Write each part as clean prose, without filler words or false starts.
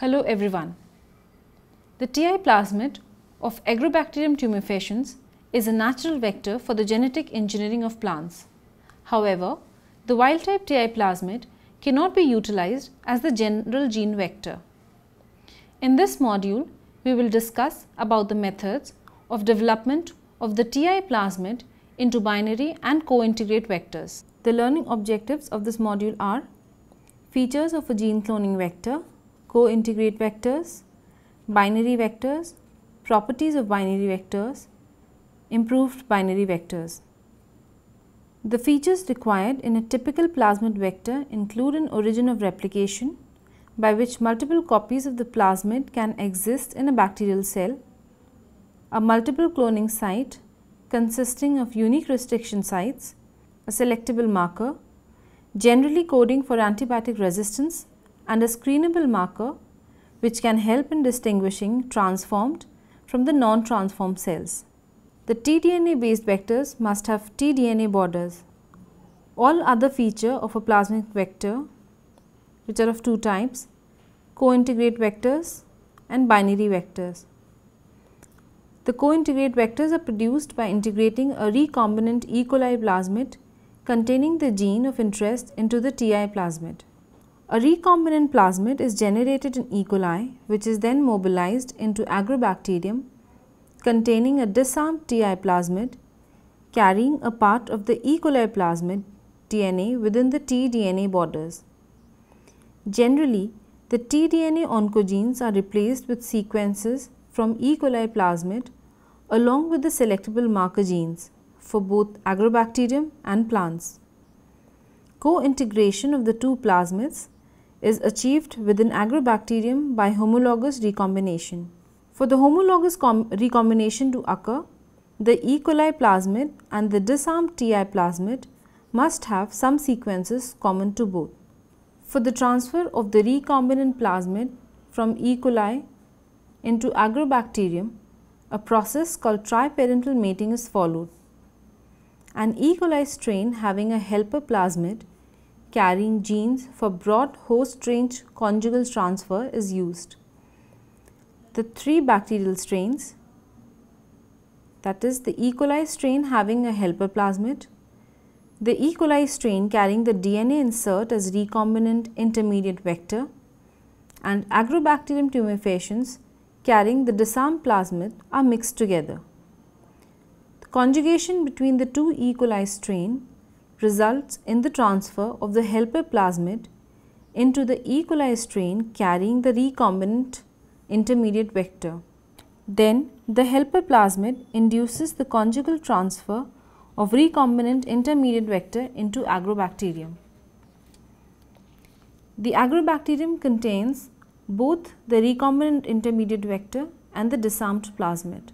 Hello everyone. The TI plasmid of Agrobacterium tumefaciens is a natural vector for the genetic engineering of plants. However, the wild-type TI plasmid cannot be utilized as the general gene vector. In this module, we will discuss about the methods of development of the TI plasmid into binary and co-integrate vectors. The learning objectives of this module are features of a gene cloning vector, co-integrate vectors, binary vectors, properties of binary vectors, improved binary vectors. The features required in a typical plasmid vector include an origin of replication by which multiple copies of the plasmid can exist in a bacterial cell, a multiple cloning site consisting of unique restriction sites, a selectable marker, generally coding for antibiotic resistance, and a screenable marker which can help in distinguishing transformed from the non-transformed cells. The tDNA based vectors must have tDNA borders. All other features of a plasmid vector, which are of two types, co-integrate vectors and binary vectors. The co-integrate vectors are produced by integrating a recombinant E. coli plasmid containing the gene of interest into the TI plasmid. A recombinant plasmid is generated in E. coli, which is then mobilized into Agrobacterium containing a disarmed TI plasmid carrying a part of the E. coli plasmid DNA within the tDNA borders. Generally, the tDNA oncogenes are replaced with sequences from E. coli plasmid along with the selectable marker genes for both Agrobacterium and plants. Co-integration of the two plasmids is achieved within Agrobacterium by homologous recombination. For the homologous recombination to occur, the E. coli plasmid and the disarmed TI plasmid must have some sequences common to both. For the transfer of the recombinant plasmid from E. coli into Agrobacterium, a process called triparental mating is followed. An E. coli strain having a helper plasmid carrying genes for broad host range conjugal transfer is used. The three bacterial strains, that is the E. coli strain having a helper plasmid, the E. coli strain carrying the DNA insert as recombinant intermediate vector, and Agrobacterium tumefaciens carrying the disarmed plasmid are mixed together. The conjugation between the two E. coli strain results in the transfer of the helper plasmid into the E. coli strain carrying the recombinant intermediate vector. Then the helper plasmid induces the conjugal transfer of recombinant intermediate vector into Agrobacterium. The Agrobacterium contains both the recombinant intermediate vector and the disarmed plasmid.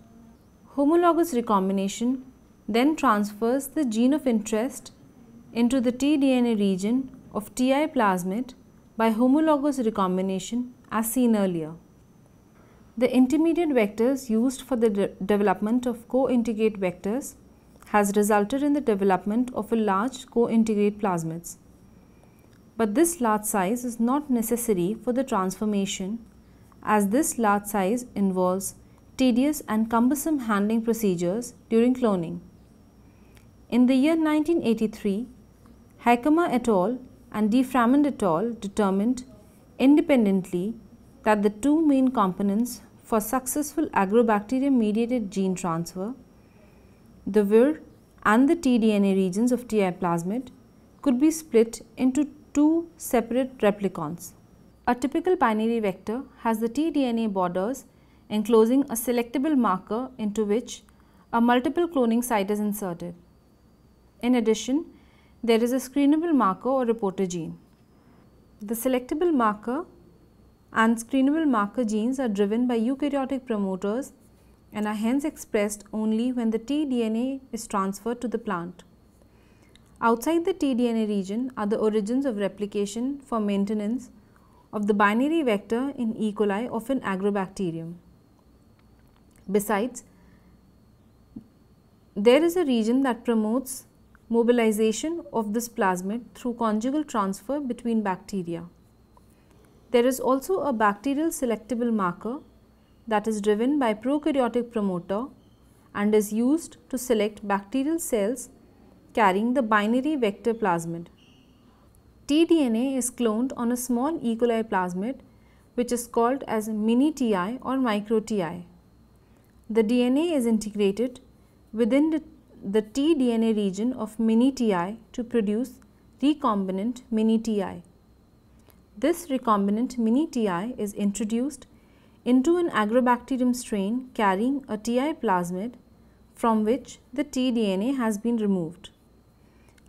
Homologous recombination then transfers the gene of interest into the tDNA region of TI plasmid by homologous recombination as seen earlier. The intermediate vectors used for the development of co-integrate vectors has resulted in the development of a large co-integrate plasmids. But this large size is not necessary for the transformation, as this large size involves tedious and cumbersome handling procedures during cloning. In the year 1983, Hakama et al. And De Framand et al. Determined independently that the two main components for successful Agrobacterium mediated gene transfer, the Vir and the tDNA regions of TI plasmid, could be split into two separate replicons. A typical binary vector has the tDNA borders enclosing a selectable marker into which a multiple cloning site is inserted. In addition, there is a screenable marker or reporter gene. The selectable marker and screenable marker genes are driven by eukaryotic promoters and are hence expressed only when the tDNA is transferred to the plant. Outside the tDNA region are the origins of replication for maintenance of the binary vector in E. coli of an Agrobacterium. Besides, there is a region that promotes mobilization of this plasmid through conjugal transfer between bacteria. There is also a bacterial selectable marker that is driven by prokaryotic promoter and is used to select bacterial cells carrying the binary vector plasmid. tDNA is cloned on a small E. coli plasmid which is called as mini-Ti or micro-Ti. The DNA is integrated within the tDNA region of mini-Ti to produce recombinant mini-Ti. This recombinant mini-Ti is introduced into an Agrobacterium strain carrying a Ti plasmid from which the tDNA has been removed.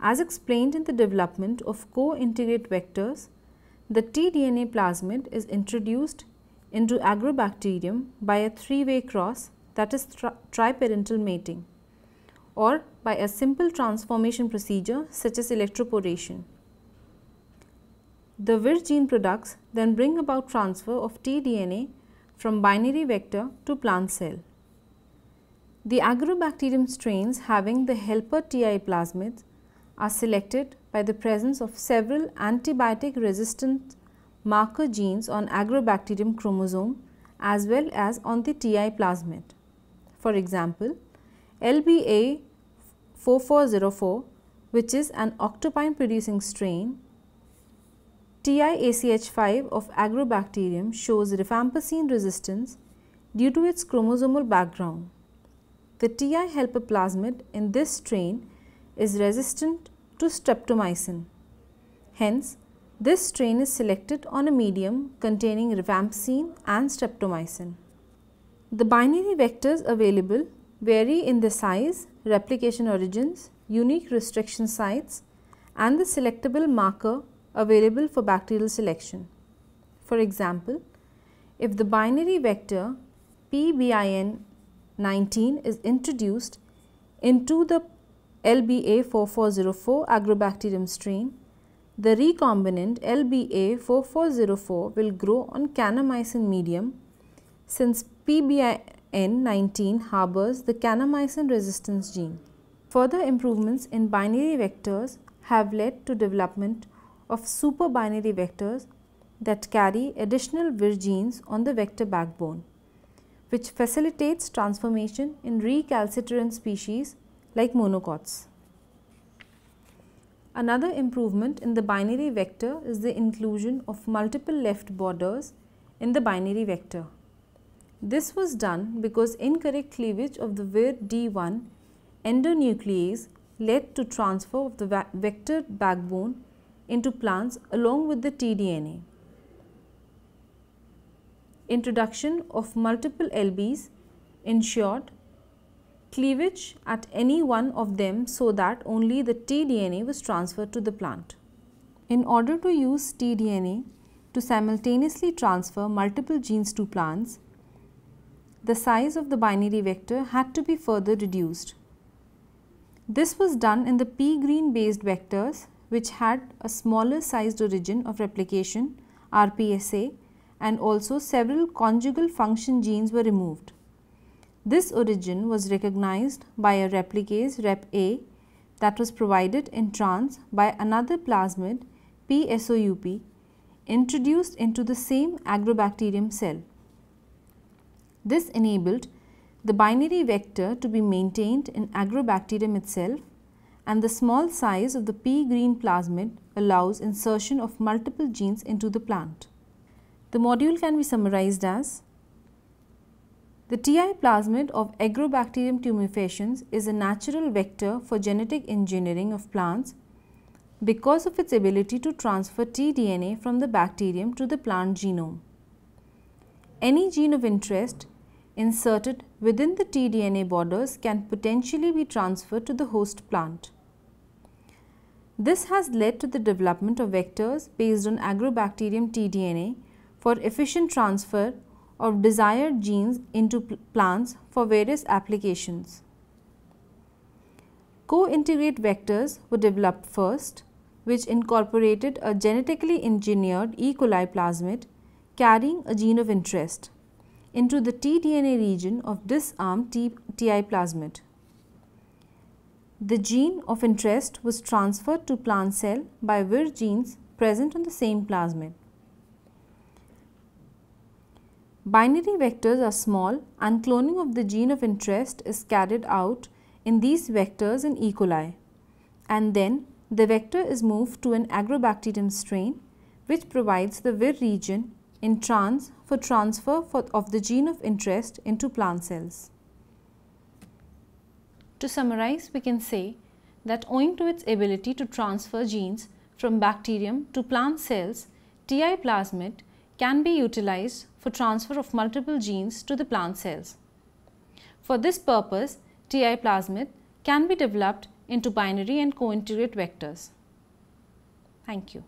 As explained in the development of co-integrate vectors, the tDNA plasmid is introduced into Agrobacterium by a three-way cross, that is triparental mating, or by a simple transformation procedure such as electroporation. The Vir gene products then bring about transfer of tDNA from binary vector to plant cell. The Agrobacterium strains having the helper Ti plasmids are selected by the presence of several antibiotic resistant marker genes on Agrobacterium chromosome as well as on the Ti plasmid. For example, LBA4404, which is an octopine producing strain, TIACH5 of Agrobacterium shows rifampicin resistance due to its chromosomal background. The Ti helper plasmid in this strain is resistant to streptomycin. Hence, this strain is selected on a medium containing rifampicin and streptomycin. The binary vectors available vary in the size, replication origins, unique restriction sites, and the selectable marker available for bacterial selection. For example, if the binary vector PBIN19 is introduced into the LBA4404 Agrobacterium strain, the recombinant LBA4404 will grow on kanamycin medium since PBIN19 harbors the kanamycin resistance gene. Further improvements in binary vectors have led to development of super binary vectors that carry additional Vir genes on the vector backbone, which facilitates transformation in recalcitrant species like monocots. Another improvement in the binary vector is the inclusion of multiple left borders in the binary vector. This was done because incorrect cleavage of the Vir D1 endonuclease led to transfer of the vector backbone into plants along with the tDNA. Introduction of multiple LBs ensured cleavage at any one of them so that only the tDNA was transferred to the plant. In order to use tDNA to simultaneously transfer multiple genes to plants, the size of the binary vector had to be further reduced. This was done in the pGreen based vectors, which had a smaller sized origin of replication RPSA, and also several conjugal function genes were removed. This origin was recognized by a replicase RepA that was provided in trans by another plasmid PSOUP introduced into the same Agrobacterium cell. This enabled the binary vector to be maintained in Agrobacterium itself, and the small size of the pGreen plasmid allows insertion of multiple genes into the plant. The module can be summarized as: the Ti plasmid of Agrobacterium tumefaciens is a natural vector for genetic engineering of plants because of its ability to transfer tDNA from the bacterium to the plant genome. Any gene of interest inserted within the tDNA borders can potentially be transferred to the host plant. This has led to the development of vectors based on Agrobacterium tDNA for efficient transfer of desired genes into plants for various applications. Co-integrate vectors were developed first, which incorporated a genetically engineered E. coli plasmid carrying a gene of interest into the tDNA region of disarmed Ti plasmid. The gene of interest was transferred to plant cell by Vir genes present on the same plasmid. Binary vectors are small and cloning of the gene of interest is carried out in these vectors in E. coli, and then the vector is moved to an Agrobacterium strain which provides the Vir region in trans for transfer of the gene of interest into plant cells. To summarize, we can say that owing to its ability to transfer genes from bacterium to plant cells, TI plasmid can be utilized for transfer of multiple genes to the plant cells. For this purpose, TI plasmid can be developed into binary and cointegrate vectors. Thank you.